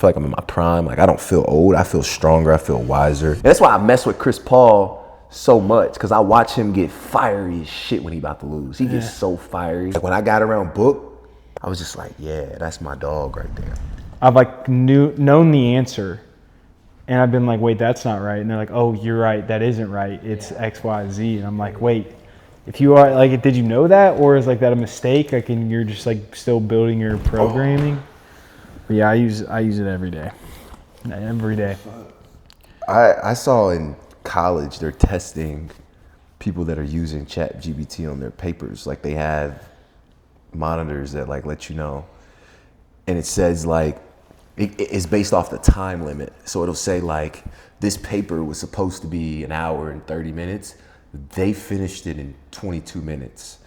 feel like I'm in my prime. Like I don't feel old. I feel stronger. I feel wiser. And that's why I mess with Chris Paul so much, because I watch him get fiery as shit when he about to lose. He gets so fiery. Like when I got around Book, I was just like, yeah, that's my dog right there. I've like known the answer, and I've been like, wait, that's not right. And they're like, oh, you're right. That isn't right. It's X, Y, Z. And I'm like, wait, if you are like, did you know that, or is like that a mistake? Like, and you're just like still building your programming. But yeah, I use it every day. Every day. I saw in college they're testing people that are using ChatGPT on their papers. Like they have monitors that like let you know, and it says like it's based off the time limit. So it'll say like this paper was supposed to be an hour and 30 minutes. They finished it in 22 minutes.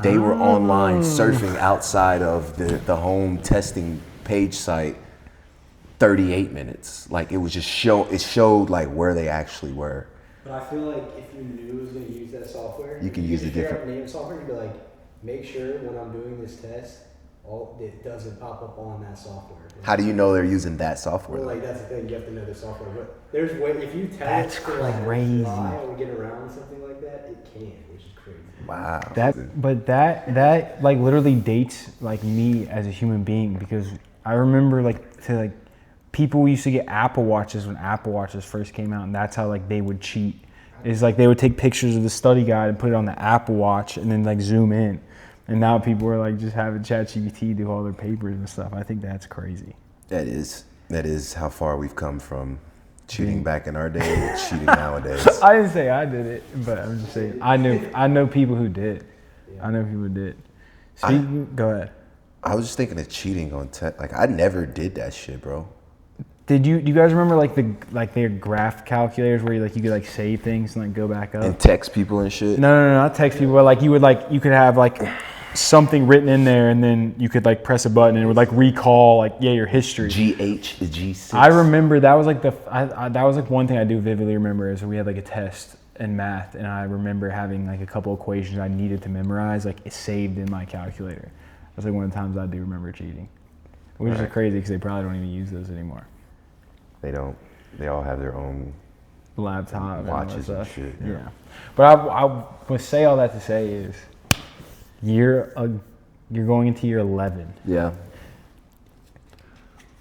They were online surfing outside of the home testing page site 38 minutes. Like it was just it showed like where they actually were. But I feel like if you knew it was going to use that software, you can use a different name software. You'd be like, make sure when I'm doing this test, it doesn't pop up on that software. How do you know they're using that software? Well, like that's the thing, you have to know the software. But there's way if you tell That's it to like crazy. fly or get around something like that, it can, which is crazy. Wow. That like literally dates like me as a human being, because I remember like people used to get Apple Watches when Apple Watches first came out, and that's how like they would cheat. Is like they would take pictures of the study guide and put it on the Apple Watch and then like zoom in. And now people are like just having ChatGPT do all their papers and stuff. I think that's crazy. That is how far we've come from cheating back in our day to cheating nowadays. I didn't say I did it, but I'm just saying I know people who did. I know people who did. Go ahead. I was just thinking of cheating on tech. Like I never did that shit, bro. Do you guys remember like their graph calculators where you could like save things and like go back up and text people and shit? No, not text people. But like you could have like something written in there, and then you could like press a button and it would like recall like your history. GH is G6. I remember that was like that was like one thing I do vividly remember is we had like a test in math, and I remember having like a couple equations I needed to memorize like it saved in my calculator. That's like one of the times I do remember cheating, which is crazy because they probably don't even use those anymore. They don't. They all have their own laptop, watches and shit. Yeah. But I would say all that to say is you're going into year 11. Yeah.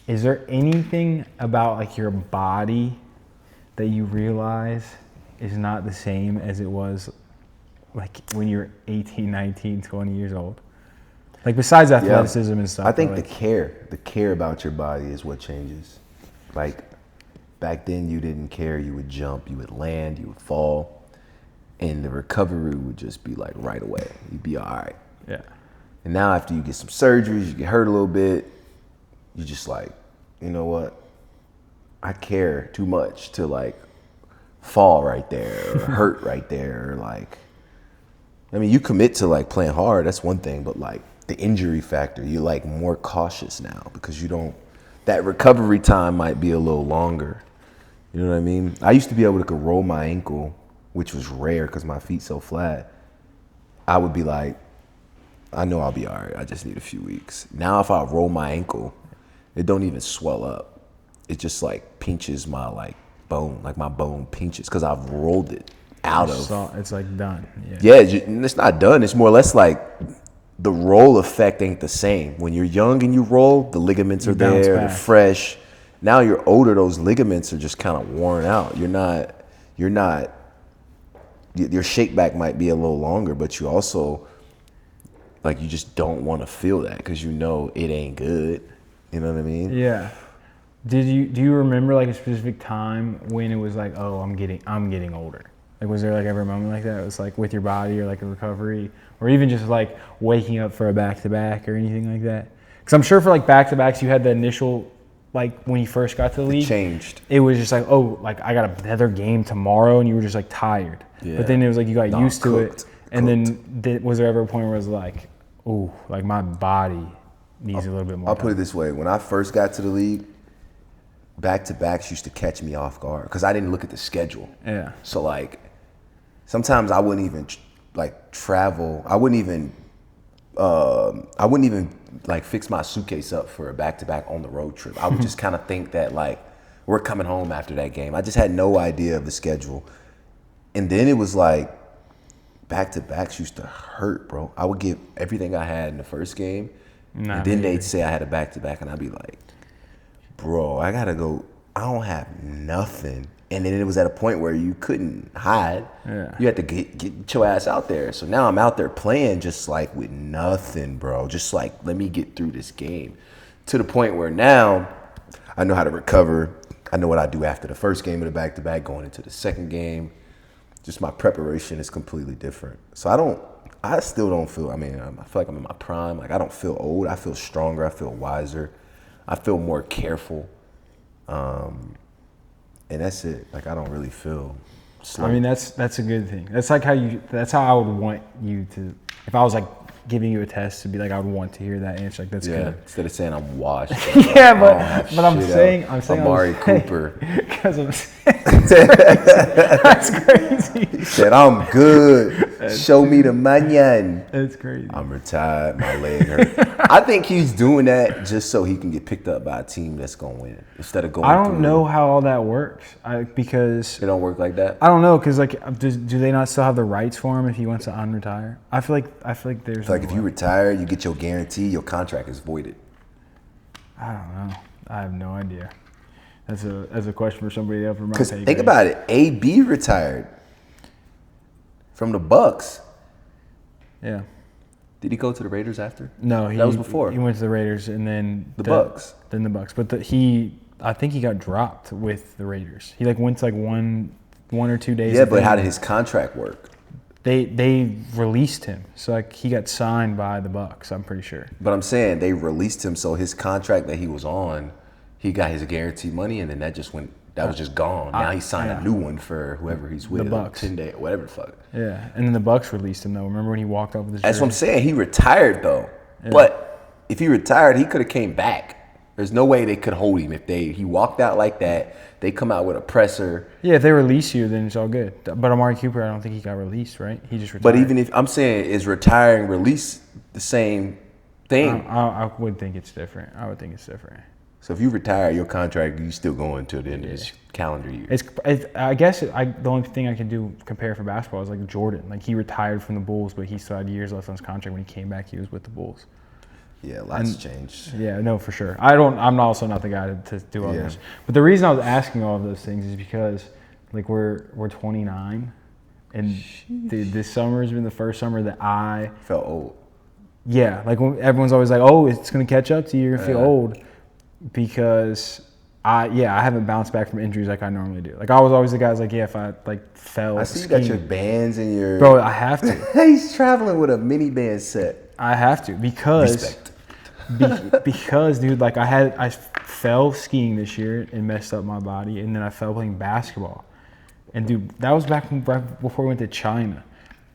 Is there anything about like your body that you realize is not the same as it was like when you're 18, 19, 20 years old? Like besides athleticism and stuff. I think the care about your body is what changes. Like back then you didn't care, you would jump, you would land, you would fall, and the recovery would just be like right away. You'd be all right. Yeah. And now after you get some surgeries, you get hurt a little bit, you just like, you know what? I care too much to like fall right there or hurt right there. Or like, I mean, you commit to like playing hard, that's one thing, but like the injury factor, you're like more cautious now because you don't, that recovery time might be a little longer. You know what I mean? I used to be able to roll my ankle, which was rare because my feet's so flat. I would be like, I know I'll be all right. I just need a few weeks. Now if I roll my ankle, it don't even swell up. It just like pinches my like bone, like my bone pinches because I've rolled it out of. It's like done. Yeah, it's not done. It's more or less like the roll effect ain't the same. When you're young and you roll, the ligaments are there, they're fresh. Now you're older, those ligaments are just kind of worn out. Your shake back might be a little longer, but you also, like, you just don't want to feel that because you know it ain't good. You know what I mean? Yeah. Do you remember like a specific time when it was like, oh, I'm getting older? Like, was there like ever a moment like that? It was like with your body or like a recovery, or even just like waking up for a back-to-back or anything like that? Because I'm sure for like back-to-backs, you had the initial, like when you first got to the league. It changed. It was just like, oh, like I got another game tomorrow, and you were just like tired. Yeah. But then it was like you got used to it. And then was there ever a point where it was like, oh, like my body needs a little bit more I'll put it this way. When I first got to the league, back-to-backs used to catch me off guard because I didn't look at the schedule. Yeah. So like, sometimes I wouldn't even like travel. I wouldn't even like fix my suitcase up for a back-to-back on the road trip. I would just kind of think that like we're coming home after that game. I just had no idea of the schedule. And then it was like back-to-backs used to hurt, bro. I would give everything I had in the first game, and then they'd say I had a back-to-back, and I'd be like, bro, I gotta go. I don't have nothing. And then it was at a point where you couldn't hide. Yeah. You had to get your ass out there. So now I'm out there playing just like with nothing, bro. Just like, let me get through this game. To the point where now I know how to recover. I know what I do after the first game of the back-to-back, going into the second game. Just my preparation is completely different. So I still don't feel, I feel like I'm in my prime. Like I don't feel old. I feel stronger. I feel wiser. I feel more careful. And that's it. Like I don't really feel slow. I mean, that's a good thing. That's like that's how I would want you to, if I was like giving you a test, to be like, I would want to hear that answer. Like that's good. Instead of saying I'm washed. Yeah, but I'm saying Amari Cooper. Because I'm saying that's crazy. He said I'm good. Show me the manyan. That's crazy. I'm retired. My leg hurt. I think he's doing that just so he can get picked up by a team that's gonna win instead of going. I don't know how all that works. Because it don't work like that. I don't know, because like, do they not still have the rights for him if he wants to unretire? I feel like there's like if you retire, you get your guarantee. Your contract is voided. I don't know. I have no idea. That's a question for somebody else. Because think about it. AB retired from the Bucks. Yeah. Did he go to the Raiders after? No, that was before. He went to the Raiders and then the Bucks. Then the Bucks, but I think he got dropped with the Raiders. He like went to like one or 2 days. Yeah, but how did his contract work? They released him, so like he got signed by the Bucks. I'm pretty sure. But I'm saying they released him, so his contract that he was on, he got his guaranteed money, and then that was just gone. Now he signed a new one for whoever he's with. The Bucks. 10 days, whatever the fuck. Yeah, and then the Bucks released him though. Remember when he walked off with his That's jersey? what I'm saying. He retired though. Yeah. But if he retired, he could have came back. There's no way they could hold him if he walked out like that. They come out with a presser. Yeah, if they release you, then it's all good. But Amari Cooper, I don't think he got released, right? He just retired. But even if I'm saying, is retiring release the same thing? I would think it's different. I would think it's different. So if you retire your contract, you still going until the end of this calendar year. I guess the only thing I can do compare for basketball is like Jordan. Like he retired from the Bulls, but he still had years left on his contract. When he came back, he was with the Bulls. Yeah, lots changed. Yeah, no, for sure. I'm also not the guy to do all this. But the reason I was asking all of those things is because like we're 29, and this summer has been the first summer that I felt old. Yeah, like when everyone's always like, "Oh, it's gonna catch up to you. You're gonna feel old," because I haven't bounced back from injuries like I normally do. Like I was always the guy who's like, if I like fell. I see you got your bands and your. Bro, I have to. He's traveling with a mini band set. I have to because dude, like I fell skiing this year and messed up my body, and then I fell playing basketball, and dude, that was back before we went to China,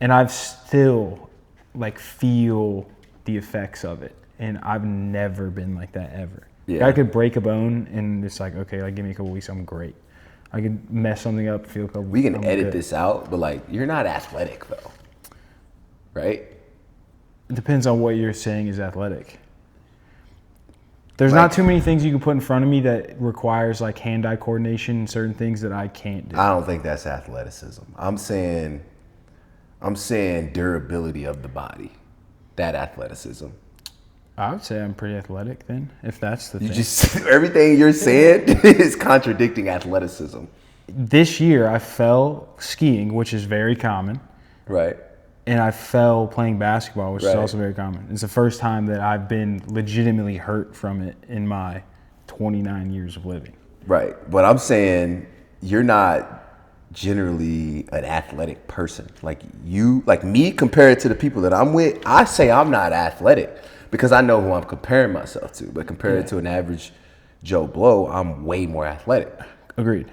and I've still like feel the effects of it, and I've never been like that ever. Yeah. I could break a bone and it's like, okay, like give me a couple weeks, I'm great. I could mess something up, feel a couple. We can edit this out, but like you're not athletic though, right? It depends on what you're saying is athletic. There's not too many things you can put in front of me that requires like hand-eye coordination and certain things that I can't do. I don't think that's athleticism. I'm saying durability of the body. That athleticism. I would say I'm pretty athletic then, if that's the thing. Everything you're saying is contradicting athleticism. This year I fell skiing, which is very common. Right. And I fell playing basketball, which is also very common. It's the first time that I've been legitimately hurt from it in my 29 years of living. Right. But I'm saying you're not generally an athletic person. Like you, like me compared to the people that I'm with, I say I'm not athletic because I know who I'm comparing myself to. But compared to an average Joe Blow, I'm way more athletic. Agreed.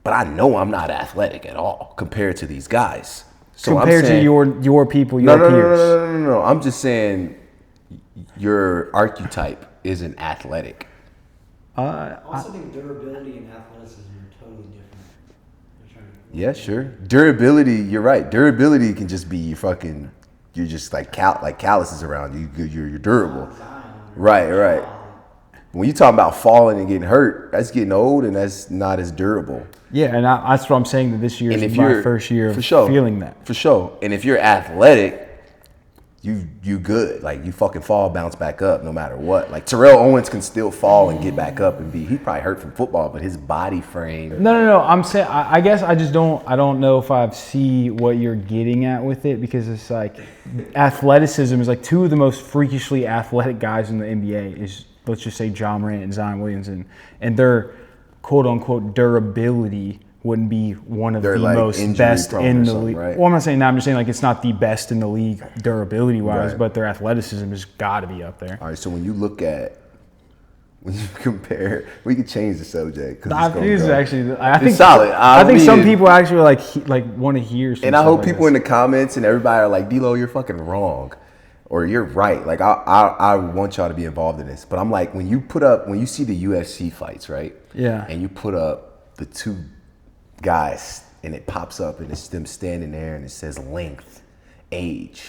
But I know I'm not athletic at all compared to these guys. So compared to your people, your peers. No. I'm just saying your archetype isn't athletic. I also think durability and athleticism are totally different. Yeah, sure. Durability, you're right. Durability can just be you're just like calluses around you. You're durable. Zion, Right. When you talking about falling and getting hurt, that's getting old and that's not as durable. Yeah, and that's what I'm saying, that this year And is if my you're first year of for sure, feeling that. for sure. And if you're athletic, you good. Like you fucking fall, bounce back up no matter what. Like Terrell Owens can still fall and get back up and he probably hurt from football, but his body frame. No. I'm saying, I guess I don't know if I see what you're getting at with it, because it's like athleticism is like two of the most freakishly athletic guys in the NBA is, let's just say, John Morant and Zion Williamson, and their quote unquote durability wouldn't be one of the like most best in the league. Right? Well, I'm not saying that. I'm just saying like it's not the best in the league durability wise, Right. but their athleticism has got to be up there. All right, so when you compare, we could change the subject. I think this is actually. I think it's solid. I think some people actually like want to hear. And I hope people in the comments and everybody are like, D-Lo, you're fucking wrong, or you're right. Like I want y'all to be involved in this, but I'm like, when you see the UFC fights, right? Yeah. And you put up the two guys and it pops up and it's them standing there and it says length, age,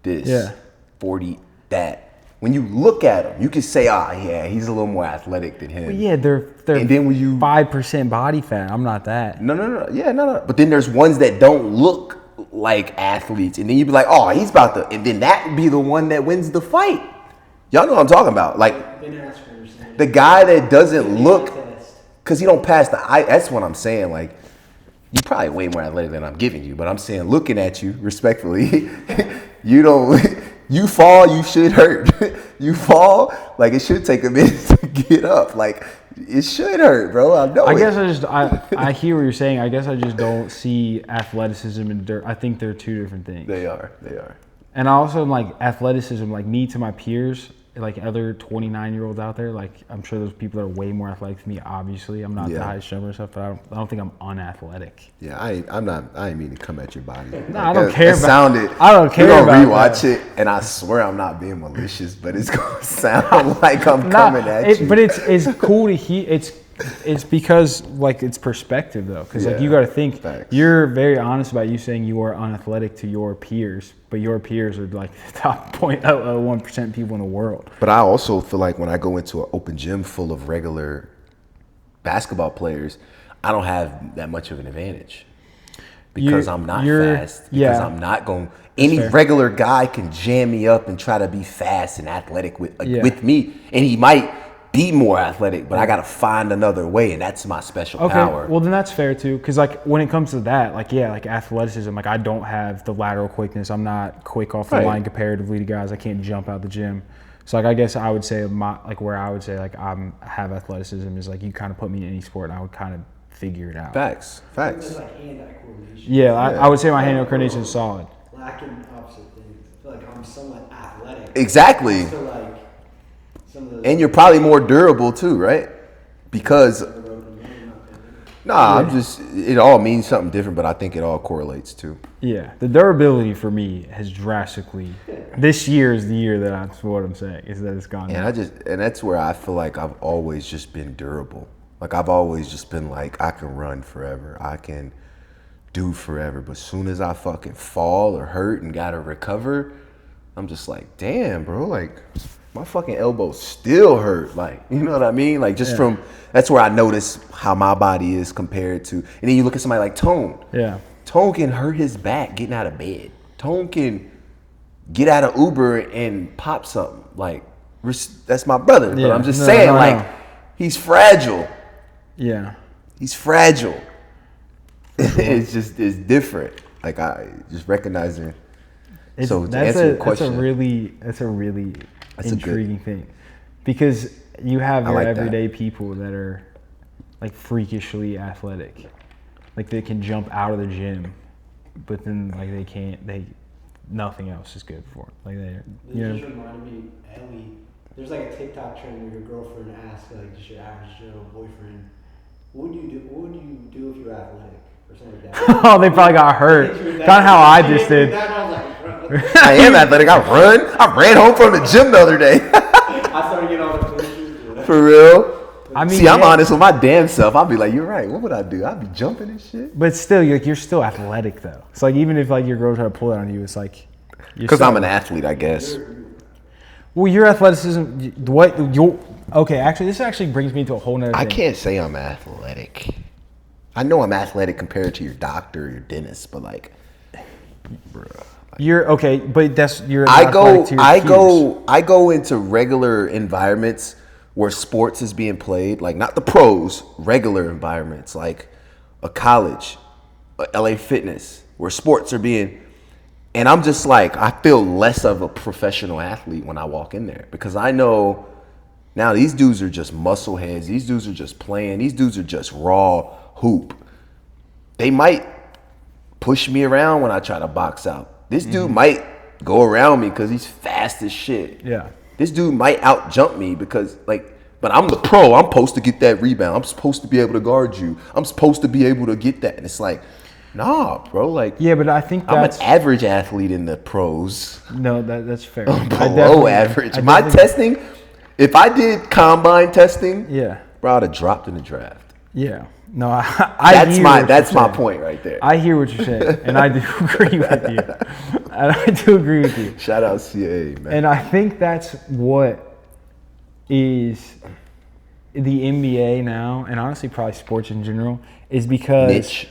this, 40, that. When you look at them, you can say, yeah, he's a little more athletic than him. Well, yeah, they're and then when you 5% body fat. I'm not that. No. Yeah, no. But then there's ones that don't look like athletes, and then you'd be like, oh, he's about to, and then that would be the one that wins the fight. Y'all know what I'm talking about. Like the guy that doesn't look, because he don't pass the eye. That's what I'm saying. Like you probably way more athletic than I'm giving you, but I'm saying, looking at you respectfully, you don't. You fall, you should hurt. You fall, like it should take a minute to get up. Like it should hurt, bro. I know. I hear what you're saying. I guess I just don't see athleticism and dirt. I think they're two different things. They are. And I also am like athleticism, like me to my peers, like other 29-year-olds out there. Like I'm sure there's people that are way more athletic than me. Obviously, I'm not the highest jumper and stuff, but I don't think I'm unathletic. Yeah, I ain't mean to come at your body. No, I don't care. I don't care. We're gonna rewatch it, and I swear I'm not being malicious, but it's gonna sound like I'm coming at you. But it's cool to hear. It's because like it's perspective though, because like you got to think. Facts. You're very honest about you saying you are unathletic to your peers, but your peers are like the top 0.001% people in the world. But I also feel like when I go into an open gym full of regular basketball players, I don't have that much of an advantage because I'm not fast. Because I'm not going. Any regular guy can jam me up and try to be fast and athletic with me, and he might be more athletic, but I gotta find another way, and that's my special power. Well, then that's fair too, because like when it comes to that, like like athleticism, like I don't have the lateral quickness. I'm not quick off the line comparatively to guys. I can't jump out the gym. So like I guess I would say where I would say like I have athleticism is like you kind of put me in any sport and I would kind of figure it out. Facts. It's like hand-eye coordination. Yeah, I would say my hand-eye coordination is solid. Lacking opposite things. I feel like I'm somewhat athletic. Exactly. So like some of those. And you're probably more durable too, right? Because it all means something different, but I think it all correlates too. Yeah, the durability for me has drastically. This year is the year that's what I'm saying, is that it's gone. And that's where I feel like I've always just been durable. Like I've always just been like, I can run forever, I can do forever, but as soon as I fucking fall or hurt and gotta recover, I'm just like, damn, bro, like my fucking elbows still hurt. Like, you know what I mean? Like just from, that's where I notice how my body is compared to, and then you look at somebody like Tone. Yeah. Tone can hurt his back getting out of bed. Tone can get out of Uber and pop something. Like, that's my brother. But I'm just saying, he's fragile. Yeah. He's fragile. It's different. Like, I just recognizing. So to answer your question. That's a really intriguing thing. Because you have your everyday people that are like freakishly athletic. Like they can jump out of the gym, but then like nothing else is good for them. Like Just reminded me, Ellie, there's like a TikTok trend where your girlfriend asks like just your average Joe boyfriend, what would you do if you were athletic? Or something like that. Oh, they probably got hurt. Kind of how I just did. I am athletic. I ran home from the gym the other day. I started getting all the pictures. For real. I mean, see, I'm honest with my damn self. I'll be like, you're right. What would I do? I'd be jumping and shit. But still, you're still athletic though. It's like even if like your girl try to pull it on you, it's like because I'm an athlete, I guess. Well, your athleticism, okay, actually, this actually brings me to a whole nother thing. I can't say I'm athletic. I know I'm athletic compared to your doctor or your dentist, but like, bruh. You're okay, but you're I athletic to your peers. I go into regular environments where sports is being played, like not the pros, regular environments, like a college, a LA Fitness, where sports are being, and I'm just like, I feel less of a professional athlete when I walk in there because I know now these dudes are just muscle heads, these dudes are just playing, these dudes are just raw hoop. They might push me around when I try to box out. This dude might go around me because he's fast as shit. Yeah. This dude might out jump me because but I'm the pro. I'm supposed to get that rebound. I'm supposed to be able to guard you. I'm supposed to be able to get that. And it's like, nah, bro. Like, yeah, but I think I'm an average athlete in the pros. No, that's fair. I'm below average. My testing, if I did combine testing, yeah, bro, I'd have dropped in the draft. Yeah. No, that's my point right there. I hear what you're saying, and I do agree with you. And I do agree with you. Shout out CAA, man. And I think that's what is the NBA now, and honestly probably sports in general, is because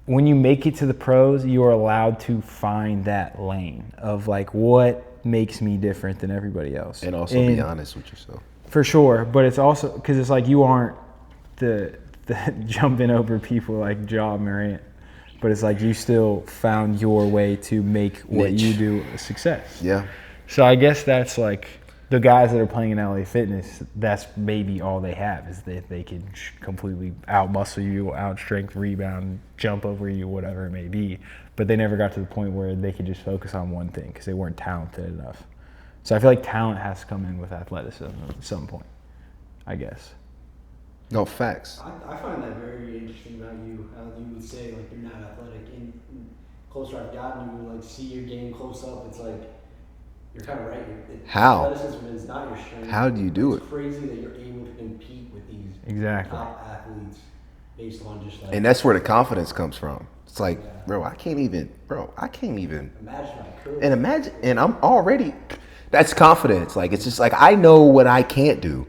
when you make it to the pros, you are allowed to find that lane of like what makes me different than everybody else. And also be honest with yourself. For sure, but it's also because it's like you aren't the jumping over people like Ja Morant, but it's like you still found your way to make what you do a success. Yeah. So I guess that's like the guys that are playing in LA Fitness, that's maybe all they have is that they can completely out-muscle you, out-strength, rebound, jump over you, whatever it may be. But they never got to the point where they could just focus on one thing because they weren't talented enough. So I feel like talent has to come in with athleticism at some point, I guess. No, facts. I find that very interesting about you, how you would say like you're not athletic. And closer I've gotten, you like see your game close up. It's like you're kind of right. How? Athleticism is not your strength. How do you do it? It's crazy that you're able to compete with these top athletes based on just like. And that's where the confidence comes from. It's like, bro, I can't even. Imagine I could. And I'm already. That's confidence. Like it's just like I know what I can't do.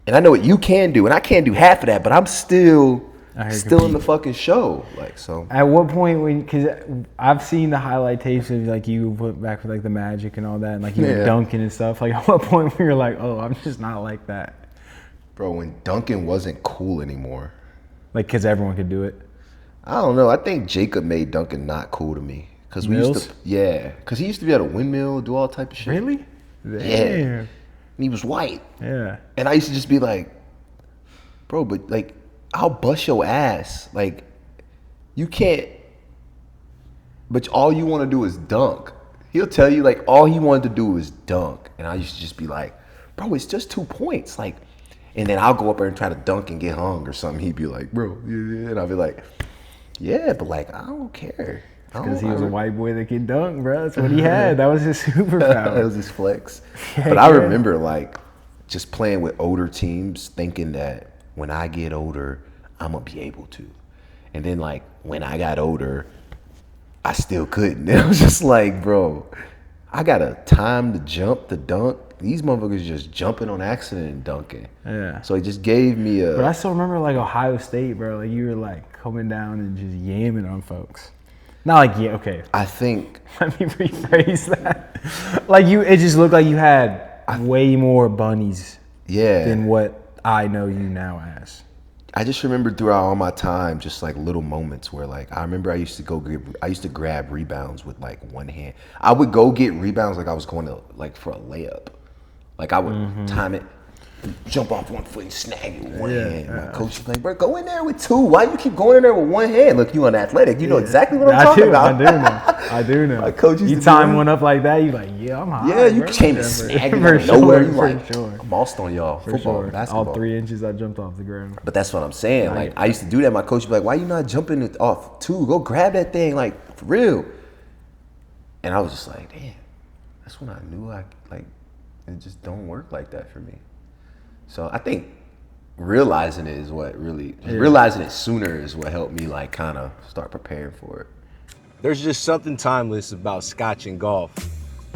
And I know what you can do, and I can't do half of that, but I'm still in the fucking show. Like, so. At what point, because I've seen the highlight tapes of like you put back with like the Magic and all that, and like you were dunking and stuff. Like, at what point where you're like, oh, I'm just not like that? Bro, when dunking wasn't cool anymore. Like, because everyone could do it? I don't know. I think Jacob made dunking not cool to me. Because we used to, because he used to be at a windmill, do all type of shit. Really? Damn. Yeah. And he was white. Yeah. And I used to just be like, bro, but like, I'll bust your ass. Like, you can't, but all you want to do is dunk. He'll tell you, like, all he wanted to do was dunk. And I used to just be like, bro, it's just 2 points. Like, and then I'll go up there and try to dunk and get hung or something. He'd be like, bro, yeah. And I'll be like, yeah, but like, I don't care. Because he was a white boy that could dunk, bro. That's what he had. That was his superpower. That was his flex. But I remember, like, just playing with older teams, thinking that when I get older, I'm going to be able to. And then, like, when I got older, I still couldn't. And I was just like, bro, I got a time to jump, to dunk. These motherfuckers just jumping on accident and dunking. Yeah. So it just gave me a... But I still remember, like, Ohio State, bro. Like, you were, like, coming down and just yamming on folks. Not like, yeah, okay. I think... Let me rephrase that. Like, it just looked like you had way more bunnies than what I know you now as. I just remember throughout all my time, just like little moments where like, I remember I used to grab rebounds with like one hand. I would go get rebounds like I was going to like for a layup. Like I would time it, jump off one foot and snag it with one hand. My coach was like, bro, go in there with two. Why you keep going in there with one hand? Look, you unathletic. You know exactly what I'm talking about. I do know. My coach used you to time one up like that, you like, yeah, I'm high. Yeah, you came and snagged it out of nowhere. You like, I'm lost on y'all. Football, basketball. All 3 inches I jumped off the ground. But that's what I'm saying. Like, I used to do that. My coach would be like, why you not jumping it off two? Go grab that thing, like, for real. And I was just like, damn, that's when I knew it just don't work like that for me. So I think realizing it is what really, realizing it sooner is what helped me like kind of start preparing for it. There's just something timeless about scotch and golf.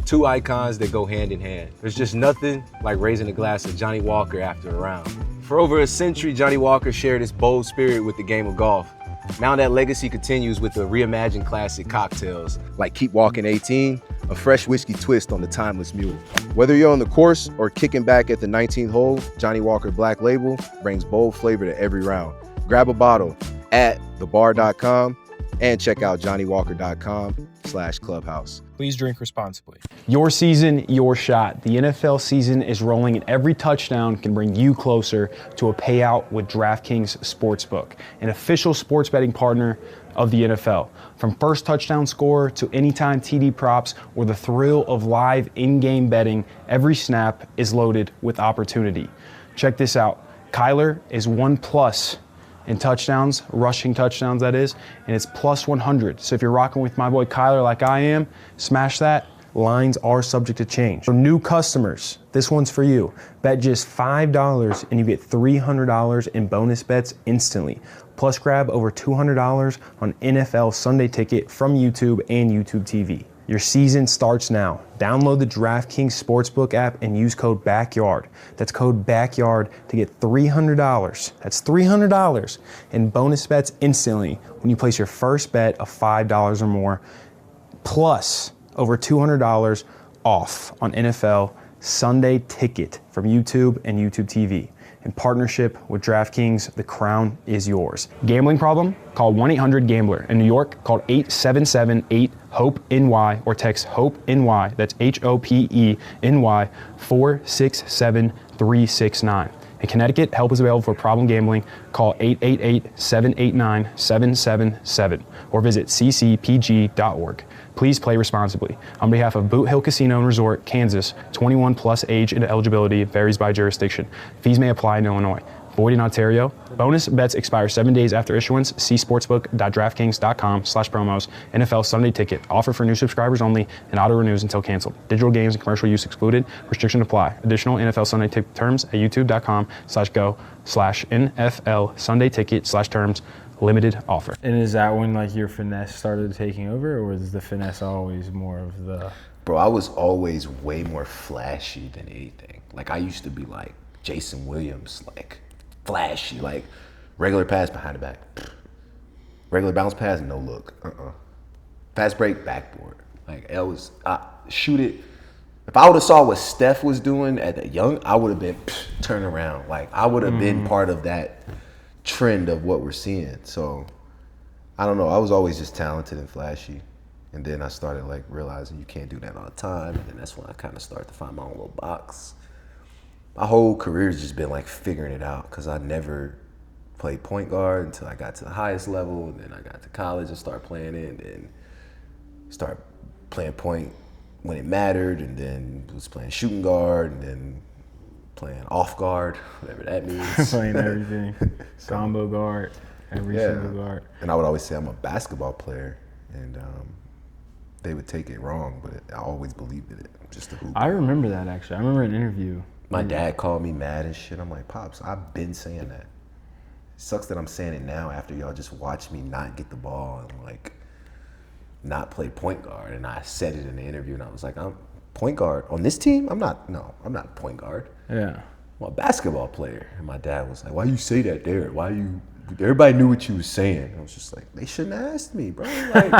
two icons that go hand in hand. There's just nothing like raising a glass of Johnny Walker after a round. For over a century, Johnny Walker shared his bold spirit with the game of golf. Now that legacy continues with the reimagined classic cocktails like Keep Walking 18, a fresh whiskey twist on the timeless mule. Whether you're on the course or kicking back at the 19th hole, Johnny Walker Black Label brings bold flavor to every round. Grab a bottle at thebar.com and check out johnnywalker.com/clubhouse. Please drink responsibly. Your season, your shot. The NFL season is rolling, and every touchdown can bring you closer to a payout with DraftKings Sportsbook, an official sports betting partner of the NFL. From first touchdown score to anytime TD props or the thrill of live in-game betting, every snap is loaded with opportunity. Check this out. Kyler is 1+ in touchdowns, rushing touchdowns that is, and it's plus 100. So if you're rocking with my boy Kyler like I am, smash that. Lines are subject to change. For new customers, this one's for you. Bet just $5 and you get $300 in bonus bets instantly. Plus grab over $200 on NFL Sunday Ticket from YouTube and YouTube TV. Your season starts now. Download the DraftKings Sportsbook app and use code BACKYARD. That's code BACKYARD to get $300. That's $300 in bonus bets instantly when you place your first bet of $5 or more, plus over $200 off on NFL Sunday Ticket from YouTube and YouTube TV. In partnership with DraftKings, the crown is yours. Gambling problem? Call 1-800-GAMBLER. In New York, call 877-8-HOPE-NY or text HOPE-NY. That's HOPENY 467-369. In Connecticut, help is available for problem gambling. Call 888-789-777 or visit ccpg.org. Please play responsibly. On behalf of Boot Hill Casino and Resort, Kansas, 21 plus age and eligibility varies by jurisdiction. Fees may apply in Illinois. Void in Ontario. Bonus bets expire 7 days after issuance. See sportsbook.draftkings.com/promos. NFL Sunday Ticket. Offer for new subscribers only and auto renews until canceled. Digital games and commercial use excluded. Restrictions apply. Additional NFL Sunday Ticket terms at youtube.com/go/NFL Sunday Ticket/terms. Limited offer. And is that when like your finesse started taking over, or was the finesse always more of the? Bro, I was always way more flashy than anything. Like I used to be like Jason Williams, like flashy, like regular pass behind the back, regular bounce pass, no look, fast break, backboard. Like it was, shoot it. If I would have saw what Steph was doing at the young, I would have been turn around. Like I would have been part of that trend of what we're seeing. So I don't know, I was always just talented and flashy, and then I started like realizing you can't do that all the time, and then that's when I kind of started to find my own little box. My whole career has just been like figuring it out, because I never played point guard until I got to the highest level, and then I got to college and started playing it, and then started playing point when it mattered, and then was playing shooting guard, and then playing off guard, whatever that means. Playing everything. Combo guard, every single guard. And I would always say I'm a basketball player, and they would take it wrong, but I always believed in it. Just a hoop. I remember that actually. I remember an interview. My dad called me mad and shit. I'm like, Pops, I've been saying that. It sucks that I'm saying it now after y'all just watched me not get the ball and like not play point guard. And I said it in the interview, and I was like, I'm point guard on this team? I'm not a point guard. Yeah. I'm a basketball player. And my dad was like, why you say that there? Everybody knew what you was saying. I was just like, they shouldn't have asked me, bro. Like,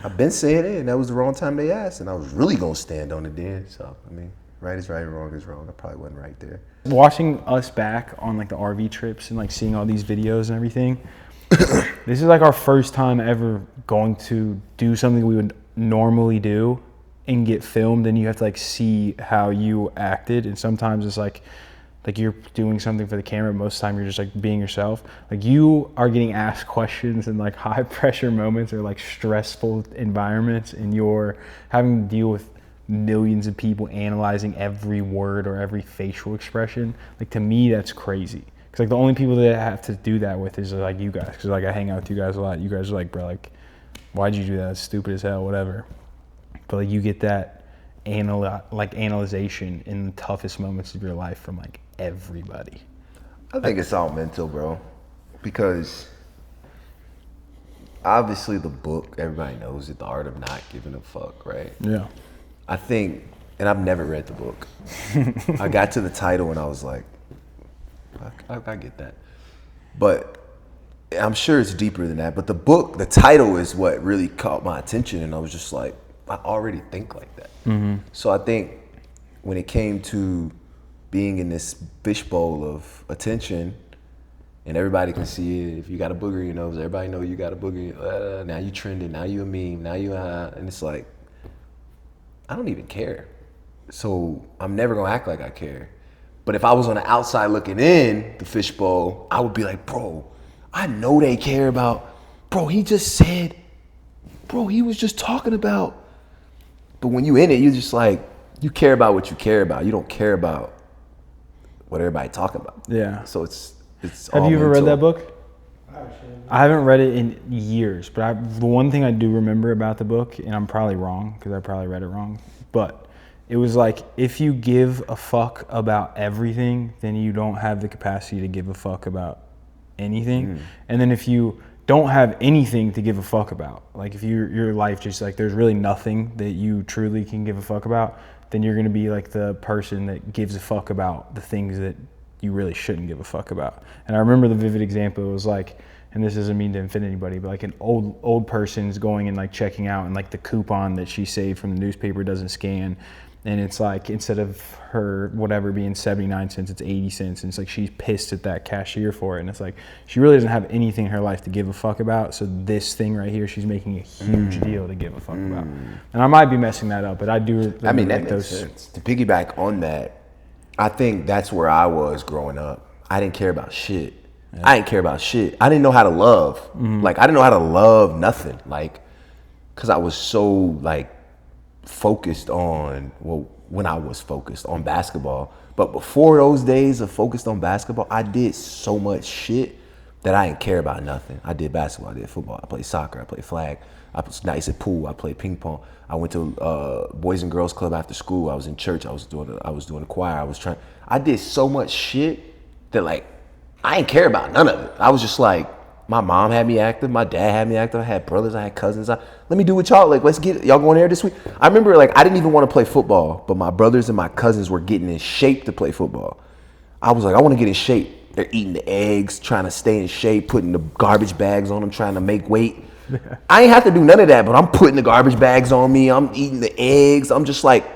I've been saying it, and that was the wrong time they asked, and I was really gonna stand on it then. So, I mean, right is right, wrong is wrong. I probably wasn't right there. Watching us back on like the RV trips and like seeing all these videos and everything, this is like our first time ever going to do something we would normally do and get filmed, and you have to like see how you acted, and sometimes it's like you're doing something for the camera, most of the time you're just like being yourself. Like you are getting asked questions in like high pressure moments or like stressful environments, and you're having to deal with millions of people analyzing every word or every facial expression. Like to me, that's crazy. Cause like the only people that I have to do that with is like you guys. Cause like I hang out with you guys a lot. You guys are like, bro, like, why'd you do that? It's stupid as hell, whatever. But like you get that analyzation in the toughest moments of your life from like everybody. I think it's all mental, bro. Because obviously the book, everybody knows it, The Art of Not Giving a Fuck, right? Yeah. I think, and I've never read the book. I got to the title and I was like, I get that. But I'm sure it's deeper than that. But the book, the title is what really caught my attention. And I was just like, I already think like that. So I think when it came to being in this fishbowl of attention, and everybody can see it. If you got a booger in your nose, everybody know you got a booger. Now you trending, now you a meme, now you and it's like, I don't even care. So I'm never gonna act like I care. But if I was on the outside looking in the fishbowl, I would be like, bro, I know they care about, bro, he just said, bro, he was just talking about. But when you in it, you just like, you care about what you care about. You don't care about what everybody talking about. Yeah. So it's Have all you ever read mental. that book? I haven't read it in years, but the one thing I do remember about the book, and I'm probably wrong because I probably read it wrong, but it was like, if you give a fuck about everything, then you don't have the capacity to give a fuck about anything. And then if you don't have anything to give a fuck about, like if your life just like, there's really nothing that you truly can give a fuck about, then you're gonna be like the person that gives a fuck about the things that you really shouldn't give a fuck about. And I remember the vivid example, it was like, and this doesn't mean to offend anybody, but like an old person's going and like checking out, and like the coupon that she saved from the newspaper doesn't scan, and it's like, instead of her whatever being 79 cents, it's 80 cents, and it's like she's pissed at that cashier for it, and it's like she really doesn't have anything in her life to give a fuck about, so this thing right here she's making a huge deal to give a fuck about. And I might be messing that up, but I do. I mean, that like makes sense. To piggyback on that, I think that's where I was growing up. I didn't care about shit. Yeah. I didn't care about shit. I didn't know how to love. Like, I didn't know how to love nothing. Like, because I was so, like, focused on, well, when I was focused on basketball. But before those days of focused on basketball, I did so much shit that I didn't care about nothing. I did basketball, I did football, I played soccer, I played flag, I was nice at pool, I played ping pong. I went to Boys and Girls Club after school. I was in church. I was doing the choir. I did so much shit that, like, I didn't care about none of it. I was just like, my mom had me active, my dad had me active, I had brothers, I had cousins. Let me do what y'all like. Let's get y'all going there this week. I remember, like, I didn't even want to play football, but my brothers and my cousins were getting in shape to play football. I was like, I want to get in shape. They're eating the eggs, trying to stay in shape, putting the garbage bags on them, trying to make weight. I ain't have to do none of that, but I'm putting the garbage bags on me. I'm eating the eggs. I'm just like,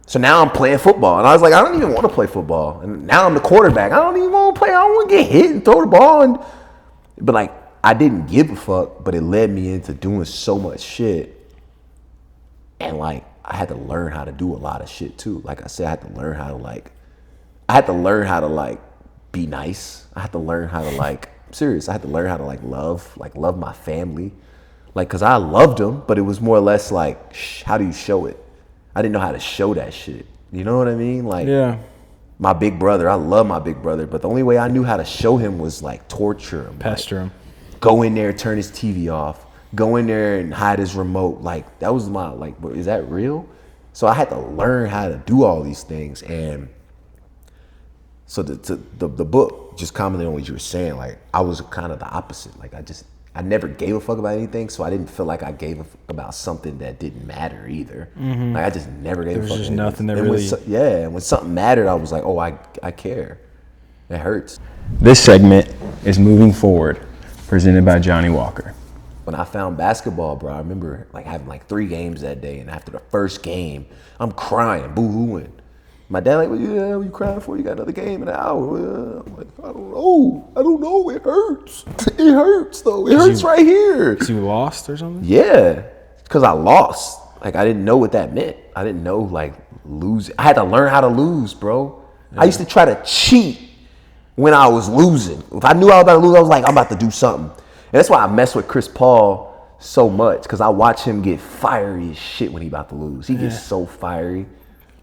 so now I'm playing football. And I was like, I don't even want to play football. And now I'm the quarterback. I don't even want to play. I don't want to get hit and throw the ball. But like, I didn't give a fuck, but it led me into doing so much shit. And like, I had to learn how to do a lot of shit too. Like I said, I had to learn how to like be nice. I had to learn how to like, I'm serious. I had to learn how to like love my family. Like, cause I loved them, but it was more or less like, how do you show it? I didn't know how to show that shit. You know what I mean? Like, Yeah. My big brother, I love my big brother, but the only way I knew how to show him was like torture him. Pester him. Go in there, turn his TV off. Go in there and hide his remote. Like, that was my, like, is that real? So I had to learn how to do all these things. And so the book, just commenting on what you were saying, like, I was kind of the opposite. Like, I never gave a fuck about anything, so I didn't feel like I gave a fuck about something that didn't matter either. Like, I just never gave a fuck. There was just about nothing that anything. really... When something mattered, I was like, oh, I care. It hurts. This segment is Moving Forward, presented by Johnny Walker. When I found basketball, bro, I remember like having like 3 games that day, and after the first game, I'm crying, boo-hooing. My dad like, well, yeah, what you crying for? You got another game in an hour. I'm like, I don't know. It hurts. It hurts though. It hurts right here. Because you lost or something? Yeah, because I lost. Like, I didn't know what that meant. I didn't know, like, losing. I had to learn how to lose, bro. Yeah. I used to try to cheat when I was losing. If I knew I was about to lose, I was like, I'm about to do something. And that's why I mess with Chris Paul so much, because I watch him get fiery as shit when he about to lose. He gets so fiery.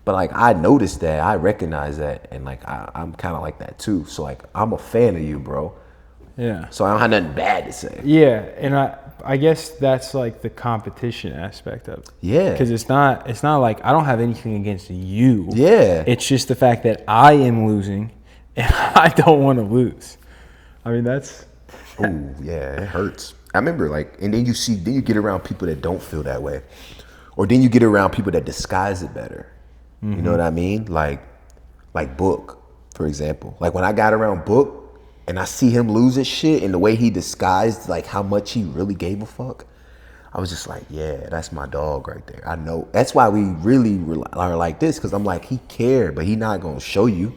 But like, I noticed that, I recognize that, and like, I'm kind of like that too. So like, I'm a fan of you, bro. Yeah. So I don't have nothing bad to say. Yeah, and I guess that's like the competition aspect of it. Yeah. Because it's not like I don't have anything against you. Yeah. It's just the fact that I am losing, and I don't want to lose. I mean, that's... Oh yeah, it hurts. I remember like, and then you get around people that don't feel that way. Or then you get around people that disguise it better. You know what I mean? Like Book, for example. Like when I got around Book and I see him lose his shit and the way he disguised like how much he really gave a fuck, I was just like, yeah, that's my dog right there. I know. That's why we really are like this, because I'm like, he cared, but he not going to show you.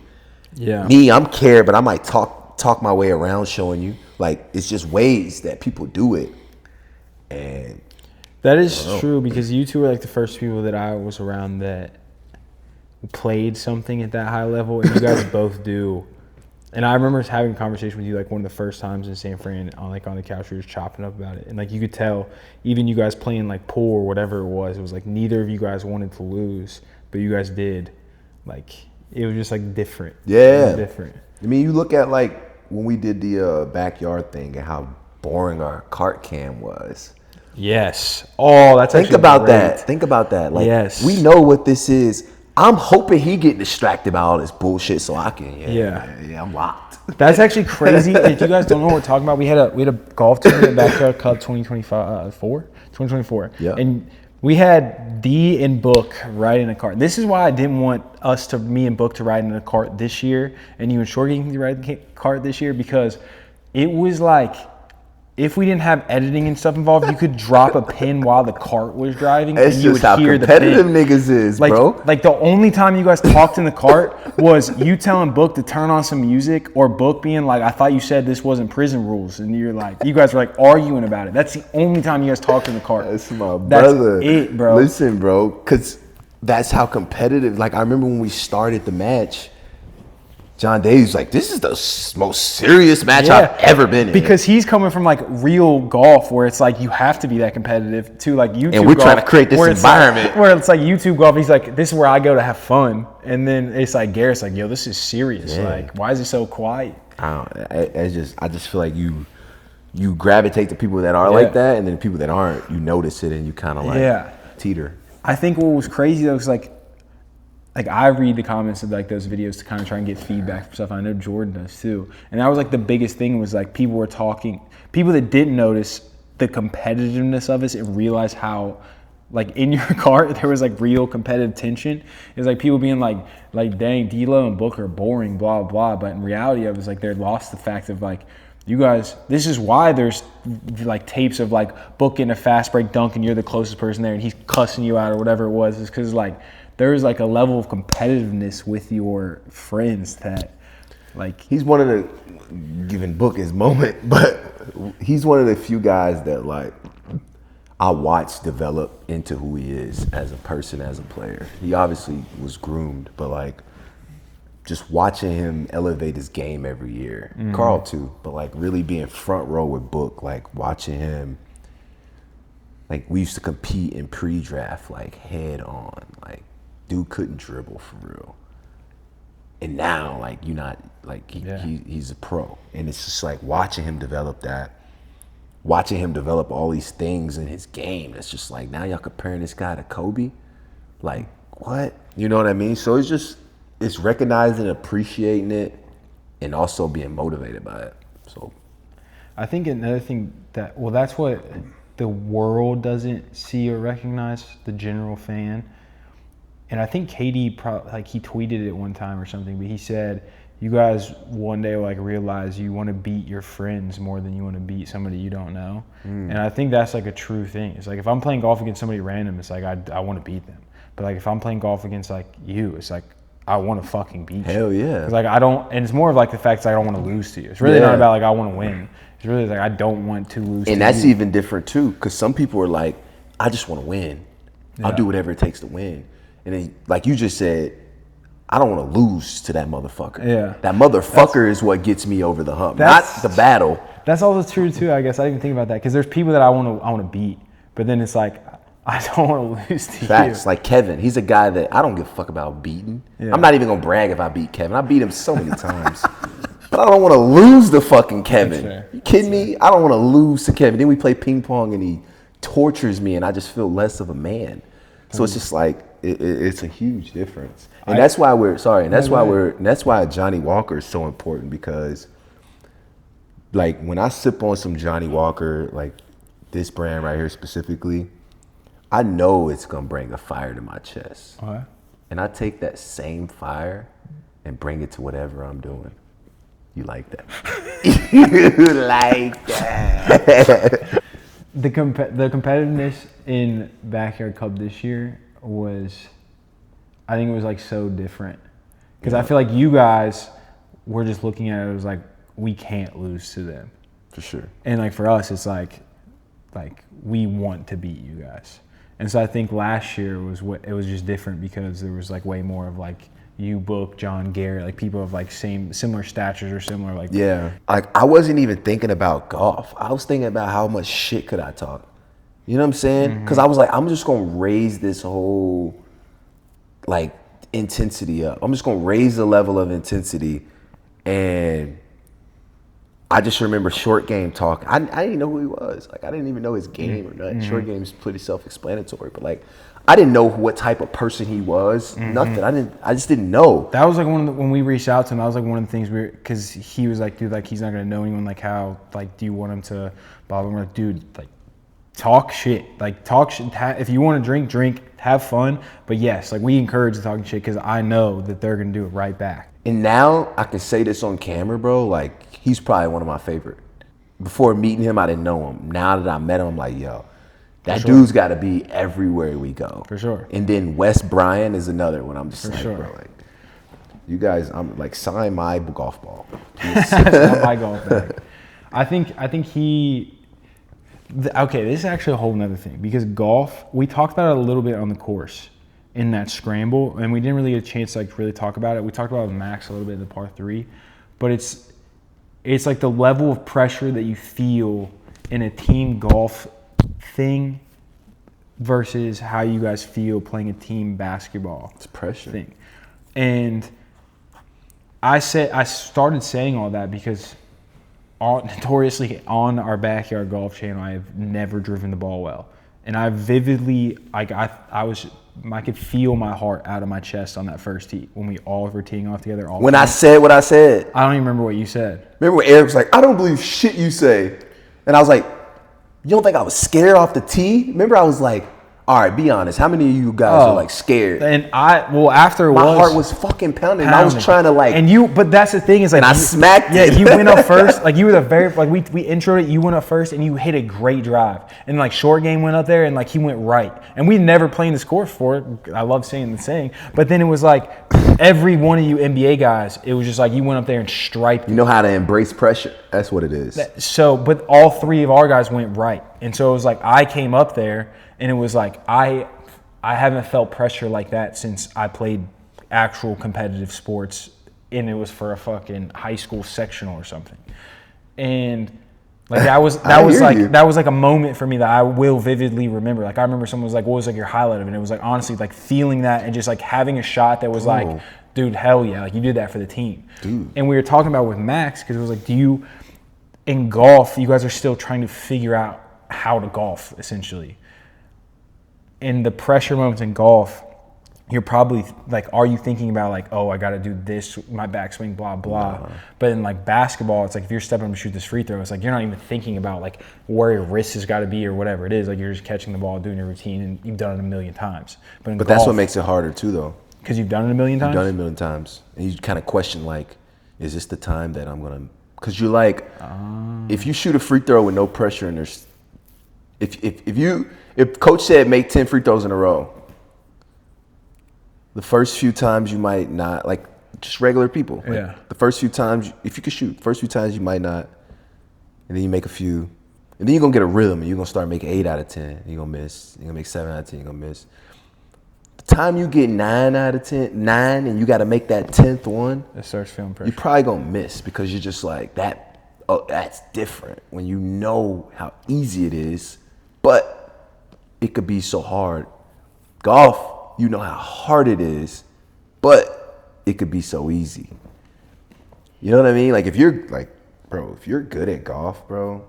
Yeah. Me, I'm cared, but I might talk my way around showing you. Like, it's just ways that people do it. And that is true, because you two are like the first people that I was around that played something at that high level, and you guys both do. And I remember having a conversation with you like one of the first times in San Fran on the couch, we were just chopping up about it. And like you could tell, even you guys playing like pool or whatever it was like neither of you guys wanted to lose, but you guys did. Like it was just like different. Yeah. It was different. I mean, you look at like when we did the backyard thing and how boring our cart cam was. Yes. Oh, that's Think actually about great. that. Think about that. Like, yes. We know what this is. I'm hoping he get distracted by all this bullshit so I can. Yeah, I'm locked. That's actually crazy. If you guys don't know what we're talking about, we had a golf tournament at Backyard Cup 2024. Yeah. And we had D and Book ride in a cart. This is why I didn't want me and Book to ride in a cart this year, and you and Shorty to ride in the cart this year, because it was like, if we didn't have editing and stuff involved, you could drop a pin while the cart was driving, It's and you just would how hear the competitive pin. niggas is, Like, bro. like the only time you guys talked in the cart was you telling Book to turn on some music, or Book being like, I thought you said this wasn't prison rules. And you guys were like arguing about it. That's the only time you guys talked in the cart. That's my brother. That's it, bro. Listen, bro, because that's how competitive. Like, I remember when we started the match, John Davies was like, this is the most serious match I've ever been in. Because he's coming from like real golf, where it's like you have to be that competitive, to like YouTube and we're golf, trying to create this where it's environment. where it's like YouTube golf, he's like, this is where I go to have fun. And then it's like Garrett's like, yo, this is serious. Yeah. Like, why is it so quiet? I just feel like you gravitate to people that are like that, and then people that aren't, you notice it and you kind of like teeter. I think what was crazy though is like I read the comments of like those videos to kind of try and get feedback from stuff. I know Jordan does too. And that was like the biggest thing, was like people that didn't notice the competitiveness of it and realize how like in your cart there was like real competitive tension. It's like people being like dang, D-Lo and Book are boring, blah blah. But in reality of it, it's like they lost the fact of like, you guys, this is why there's like tapes of like Book in a fast break dunk and you're the closest person there and he's cussing you out or whatever it was, is because like there's like a level of competitiveness with your friends that like, he's one of the, giving Book his moment, but he's one of the few guys that like I watched develop into who he is as a person, as a player. He obviously was groomed, but like just watching him elevate his game every year. Mm-hmm. Carl too, but like really being front row with Book, like watching him. Like we used to compete in pre-draft, like head on. Like dude couldn't dribble for real. And now like you're not like he's a pro, and it's just like watching him develop that. Watching him develop all these things in his game, that's just like, now y'all comparing this guy to Kobe? Like, what? You know what I mean? So it's recognizing, appreciating it, and also being motivated by it. So I think another thing that's what the world doesn't see or recognize, the general fan. And I think KD he tweeted it one time or something, but he said, you guys one day will like realize you want to beat your friends more than you want to beat somebody you don't know. And I think that's like a true thing. It's like if I'm playing golf against somebody random, it's like I want to beat them. But like if I'm playing golf against like you, it's like I want to fucking beat you. Hell yeah. It's like and it's more of like the fact that I don't want to lose to you. It's really not about like I want to win. It's really like I don't want to lose to you. And that's even different too, because some people are like, I just want to win. I'll do whatever it takes to win. And then like you just said, I don't want to lose to that motherfucker. Yeah. That motherfucker is what gets me over the hump, not the battle. That's also true too, I guess. I didn't even think about that, because there's people that I want to beat, but then it's like I don't want to lose to Facts. Like Kevin, he's a guy that I don't give a fuck about beating. Yeah. I'm not even gonna brag if I beat Kevin. I beat him so many times, but I don't want to lose to fucking Kevin. You kidding me? I don't want to lose to Kevin. Then we play ping pong and he tortures me, and I just feel less of a man. So it's just like it's a huge difference. And that's why that's why Johnny Walker is so important, because like when I sip on some Johnny Walker, like this brand right here specifically, I know it's gonna bring a fire to my chest. Okay. And I take that same fire and bring it to whatever I'm doing. You like that? You like that? The competitiveness in Backyard Cup this year was, I think it was like so different. Because I feel like you guys were just looking at it as like, we can't lose to them. For sure. And like for us, it's like we want to beat you guys. And so I think last year it was just different because there was like way more of like you, Book, John, Garrett, like people of like similar statures or similar like. Yeah. Like I wasn't even thinking about golf. I was thinking about how much shit could I talk. You know what I'm saying? Because I was like, I'm just gonna raise this whole like intensity up. I'm just gonna raise the level of intensity. And I just remember Short Game talk. I didn't know who he was. Like I didn't even know his game or nothing. Short Game's pretty self-explanatory, but like I didn't know what type of person he was. Nothing. I just didn't know. That was like when we reached out to him. That was like one of the things because he was like, dude, like he's not gonna know anyone. Like how, like, do you want him to? Blah blah. We're like, dude, like talk shit. Like talk shit. If you want to drink, have fun. But yes, like we encourage the talking shit because I know that they're gonna do it right back. And now I can say this on camera, bro. Like he's probably one of my favorite. Before meeting him, I didn't know him. Now that I met him, I'm like, yo, that dude's got to be everywhere we go. For sure. And then Wes Bryan is another one. I'm just For like, sure. bro, like, you guys, I'm like, sign my golf ball. Not my golf bag. I think he. Okay, this is actually a whole nother thing because golf. We talked about it a little bit on the course in that scramble, and we didn't really get a chance to like really talk about it. We talked about it with Max a little bit in the par 3, but it's like the level of pressure that you feel in a team golf thing versus how you guys feel playing a team basketball. It's pressure thing. And I started saying all that because notoriously on our Backyard Golf channel, I have never driven the ball well. And I vividly, like I could feel my heart out of my chest on that first tee when we all were teeing off together. When I said what I said. I don't even remember what you said. Remember when Eric was like, I don't believe shit you say. And I was like, you don't think I was scared off the tee? Remember I was like, all right, be honest. How many of you guys are like scared? And after my heart was fucking pounding. I was trying to like. But that's the thing is like. And I smacked it. it. Yeah, you went up first. Like you were the very, like we introed it. You went up first and you hit a great drive. And like Short Game went up there and like he went right. And we never played this course for it. I love saying the saying. But then it was like every one of you NBA guys, it was just like you went up there and striped. You know how to embrace pressure. That's what it is. So, but all three of our guys went right. And so it was like I came up there and it was like I haven't felt pressure like that since I played actual competitive sports, and it was for a fucking high school sectional or something. And like that was like a moment for me that I will vividly remember. Like I remember someone was like, "What was like your highlight of it?" And it was like honestly like feeling that and just like having a shot that was like, "Dude, hell yeah!" Like you did that for the team. Dude. And we were talking about with Max because it was like, in golf, you guys are still trying to figure out how to golf essentially. In the pressure moments in golf, you're probably like, are you thinking about like, oh, I got to do this, my backswing, blah, blah. No. But in like basketball, it's like if you're stepping up to shoot this free throw, it's like you're not even thinking about like where your wrist has got to be or whatever it is. Like you're just catching the ball, doing your routine, and you've done it a million times. But golf, that's what makes it harder too, though. Because you've done it a million times? You've done it a million times. And you kind of question like, is this the time that I'm going to, because you're like, if you shoot a free throw with no pressure and there's, if coach said make 10 free throws in a row, the first few times you might not, like just regular people. Like yeah. The first few times, if you could shoot, first few times you might not, and then you make a few, and then you're gonna get a rhythm and you're gonna start making 8 out of 10. You're gonna miss. You're gonna make 7 out of 10. You're gonna miss. The time you get 9 out of 10, 9, and you got to make that 10th one, it starts feeling pressure. You're probably gonna miss because you're just like that. Oh, that's different when you know how easy it is. But it could be so hard. Golf, you know how hard it is, but it could be so easy. You know what I mean? Like if you're like, bro, if you're good at golf, bro,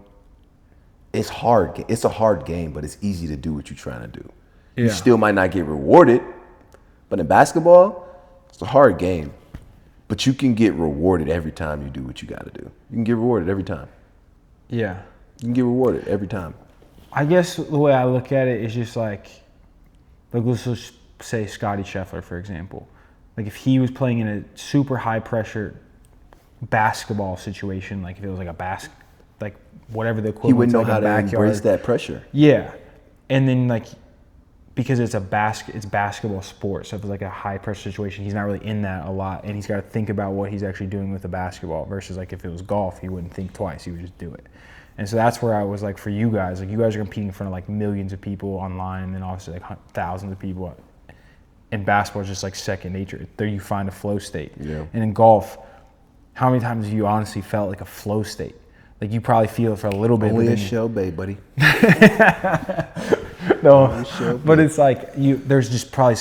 it's hard. It's a hard game, but it's easy to do what you're trying to do. Yeah. You still might not get rewarded, but in basketball, it's a hard game. But you can get rewarded every time you do what you got to do. You can get rewarded every time. Yeah. You can get rewarded every time. I guess the way I look at it is just like Like let's just say Scotty Scheffler, for example. Like if he was playing in a super high pressure basketball situation, like if it was like like whatever the equivalent, He wouldn't know like how a to backyard. embrace that pressure. Yeah, and then like because it's basketball sport, so if it's like a high pressure situation, he's not really in that a lot, and he's got to think about what he's actually doing with the basketball. Versus like if it was golf, he wouldn't think twice; he would just do it. And so that's where I was like, for you guys, like you guys are competing in front of like millions of people online, and then obviously like thousands of people. And basketball is just like second nature. There you find a flow state. Yeah. And in golf, how many times have you honestly felt like a flow state? Like you probably feel it for a little bit. Only a shell bay, buddy. No, but it's like there's just probably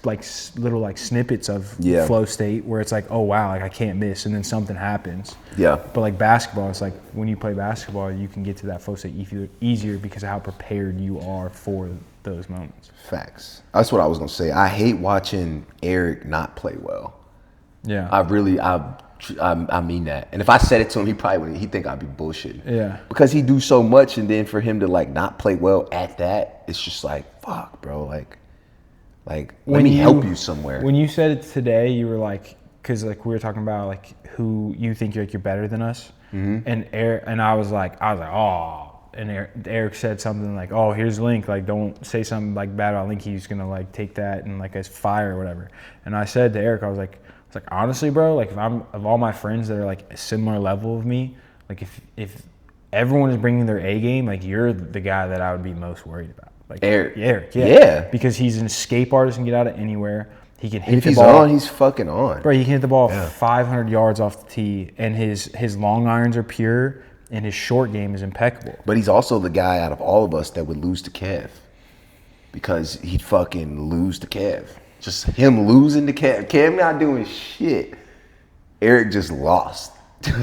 like little like snippets of flow state where it's like, oh wow, like I can't miss, and then something happens. Yeah. But like basketball, it's like when you play basketball, you can get to that flow state easier because of how prepared you are for those moments. Facts. That's what I was gonna say. I hate watching Eric not play well. Yeah. I mean that. And if I said it to him, he probably wouldn't. He'd think I'd be bullshitting. Yeah. Because he do so much, and then for him to like not play well at that, it's just like, fuck, bro. Like let me help you somewhere. When you said it today, you were like, because like we were talking about like who you think you're better than us, and Eric and I was like, oh. And Eric said something like, "Oh, here's Link. Like, don't say something like bad about Link. He's gonna like take that and like as fire or whatever." And I said to Eric, I was like, honestly, bro, like if I'm of all my friends that are like a similar level of me, like if everyone is bringing their A game, like you're the guy that I would be most worried about. Like Eric, yeah, because he's an escape artist and get out of anywhere. He can hit if the he's ball. on, he's fucking on. Bro, he can hit the ball 500 yards off the tee, and his long irons are pure. And his short game is impeccable. But he's also the guy out of all of us that would lose to Kev. Because he'd fucking lose to Kev. Just him losing to Kev. Kev not doing shit. Eric just lost.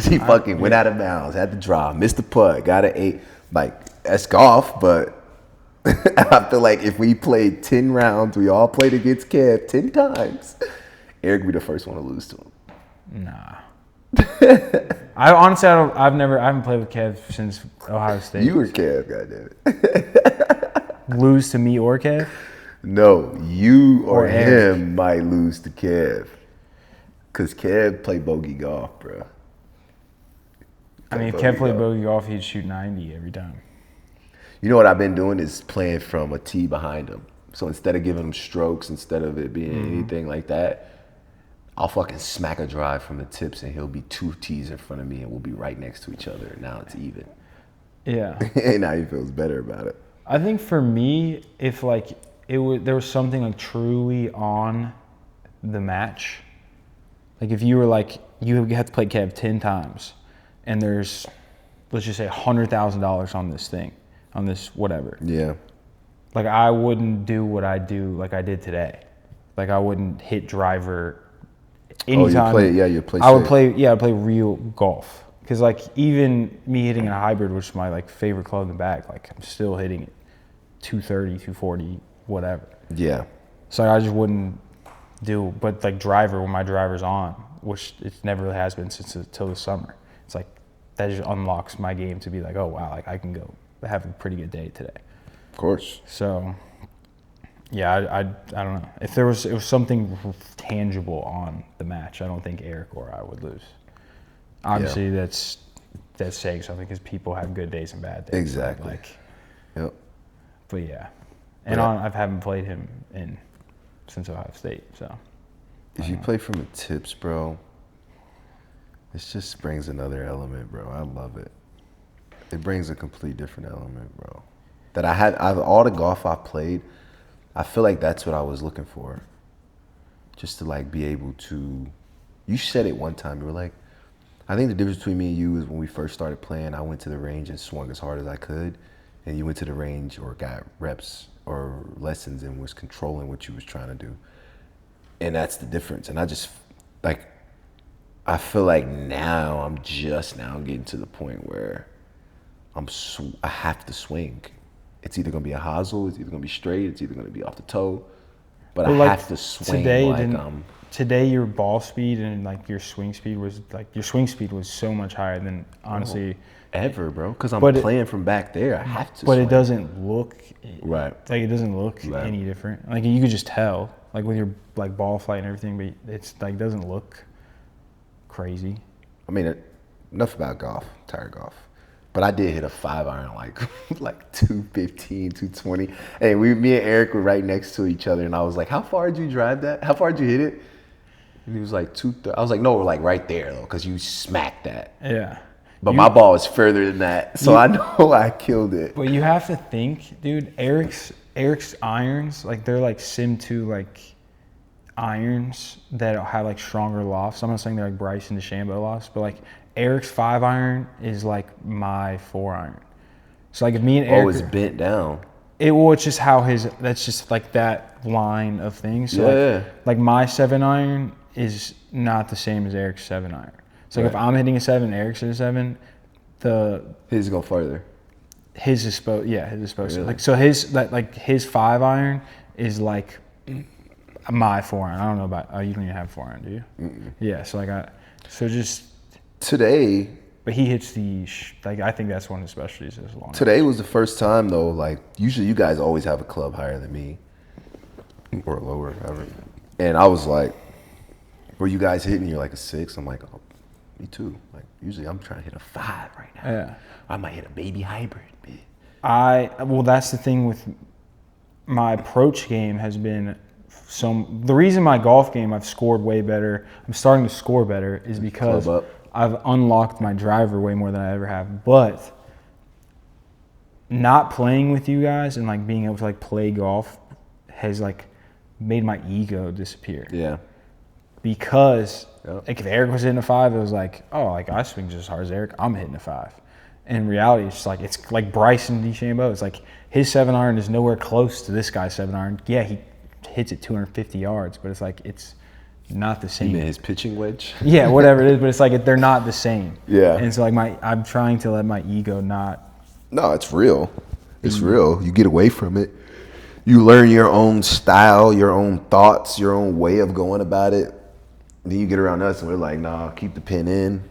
He fucking went out of bounds, had to drive, missed the putt, got an 8. Like, that's golf, but I feel like if we played 10 rounds, we all played against Kev 10 times, Eric would be the first one to lose to him. Nah. I honestly, I haven't played with Kev since Ohio State. You were Kev, goddammit. Lose to me or Kev? No, you or Eric. him might lose to Kev. Because Kev play bogey golf, bro. I mean, if Kev played bogey golf, he'd shoot 90 every time. You know what I've been doing is playing from a tee behind him. So instead of giving him strokes, instead of it being anything like that, I'll fucking smack a drive from the tips and he'll be 2 tees in front of me and we'll be right next to each other. And now it's even. Yeah. And now he feels better about it. I think for me, if like there was something like truly on the match, like if you were like, you have to play Kev 10 times and there's, let's just say $100,000 on this thing, on this whatever. Yeah. Like I wouldn't do what I do like I did today. Like I wouldn't hit driver anytime. You play I would safe. I'd play real golf. Because like even me hitting a hybrid, which is my like favorite club in the bag, like I'm still hitting it 230, 240, whatever. Yeah. So I just wouldn't do, but like driver, when my driver's on, which it never really has been until the summer, it's like that just unlocks my game to be like, oh wow, like I can go have a pretty good day today. Of course. So yeah, I don't know. If it was something tangible on the match, I don't think Eric or I would lose. Obviously, that's saying something because people have good days and bad days. Exactly. Like, Yep. but yeah, and I haven't played him since Ohio State. So if you play from the tips, bro, it just brings another element, bro. I love it. It brings a complete different element, bro. That all the golf I played, I feel like that's what I was looking for. Just to like be able to, you said it one time, you were like, I think the difference between me and you is when we first started playing, I went to the range and swung as hard as I could. And you went to the range or got reps or lessons and was controlling what you was trying to do. And that's the difference. And I just, like, I feel like now I'm just now getting to the point where I have to swing. It's either going to be a hosel, it's either going to be straight, it's either going to be off the toe. but Well, I like, have to swing like today your ball speed and like your swing speed was so much higher than honestly ever, bro. Because I'm But playing from back there. I have to. but swing. it doesn't look Right. like it doesn't look Right. any different. Like you could just tell like with your like ball flight and everything, but it's like doesn't look crazy. I mean, enough about golf. I'm tired of golf. But I did hit a 5-iron like 215, 220. Hey, me and Eric were right next to each other, and I was like, "How far did you drive that? How far did you hit it?" And he was like, I was like, "No, we're like right there though, because you smacked that." Yeah. But my ball is further than that, so I know I killed it. But you have to think, dude. Eric's irons, like they're like Sim 2 like irons that have like stronger lofts. I'm not saying they're like Bryson DeChambeau lofts, but like Eric's 5-iron is like my 4-iron. So like if me and Eric, It's bent down. it's just how that's just like that line of things. So Yeah. like my 7-iron is not the same as Eric's 7-iron. So like if I'm hitting a 7, Eric's hitting a 7, His go further. his is supposed Really? to. Like so his 5-iron is like my 4-iron. I don't know about you don't even have 4-iron, do you? Mm-mm. Yeah, so just Today, but he hits I think that's one of his specialties is long. Today was the first time though, like usually you guys always have a club higher than me. Or lower, however. And I was like, were you guys hitting? You're like a 6. I'm like, oh, me too. Like usually I'm trying to hit a 5 right now. Yeah. I might hit a baby hybrid, man. Well that's the thing with my approach game has been the reason my golf game I've scored way better, I'm starting to score better is because I've unlocked my driver way more than I ever have. But not playing with you guys and like being able to like play golf has like made my ego disappear. Yeah. Because like if Eric was hitting a 5, it was like, oh, like I swing just as hard as Eric, I'm hitting a 5. And in reality, it's like Bryson DeChambeau. It's like his 7-iron is nowhere close to this guy's 7-iron. Yeah, he hits it 250 yards, but it's like it's not the same. You mean his pitching wedge? Yeah, whatever it is, but it's like they're not the same. Yeah. And so like I'm trying to let my ego not. No, it's real. It's real. You get away from it. You learn your own style, your own thoughts, your own way of going about it. Then you get around us and we're like, nah, keep the pin in.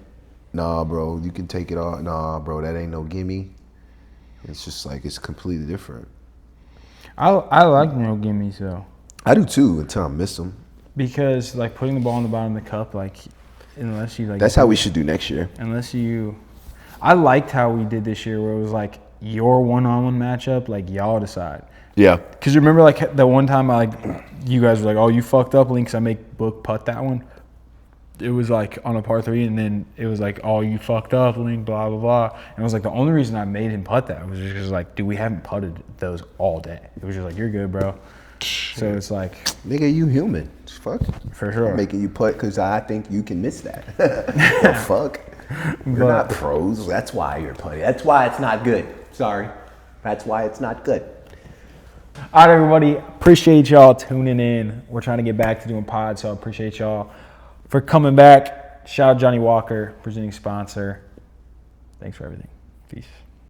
Nah, bro, you can take it off. Nah, bro, that ain't no gimme. It's just like it's completely different. I like no gimmies though. I do too until I miss them. Because like putting the ball in the bottom of the cup, like unless you like. That's how we should do next year. I liked how we did this year, where it was like your one-on-one matchup, like y'all decide. Yeah. Because you remember like the one time you guys were like, oh, you fucked up, Link, 'cause I make Book putt that one. It was like on a par 3, and then it was like, oh, you fucked up, Link, blah, blah, blah. And it was like the only reason I made him putt that was just because like, dude, we haven't putted those all day. It was just like, you're good, bro. So it's like, nigga, you human. Fuck. For sure. I'm making you putt because I think you can miss that. Well, fuck. You're not pros. That's why you're putting. That's why it's not good. Sorry. That's why it's not good. All right, everybody. Appreciate y'all tuning in. We're trying to get back to doing pods, so I appreciate y'all for coming back. Shout out Johnny Walker, presenting sponsor. Thanks for everything. Peace.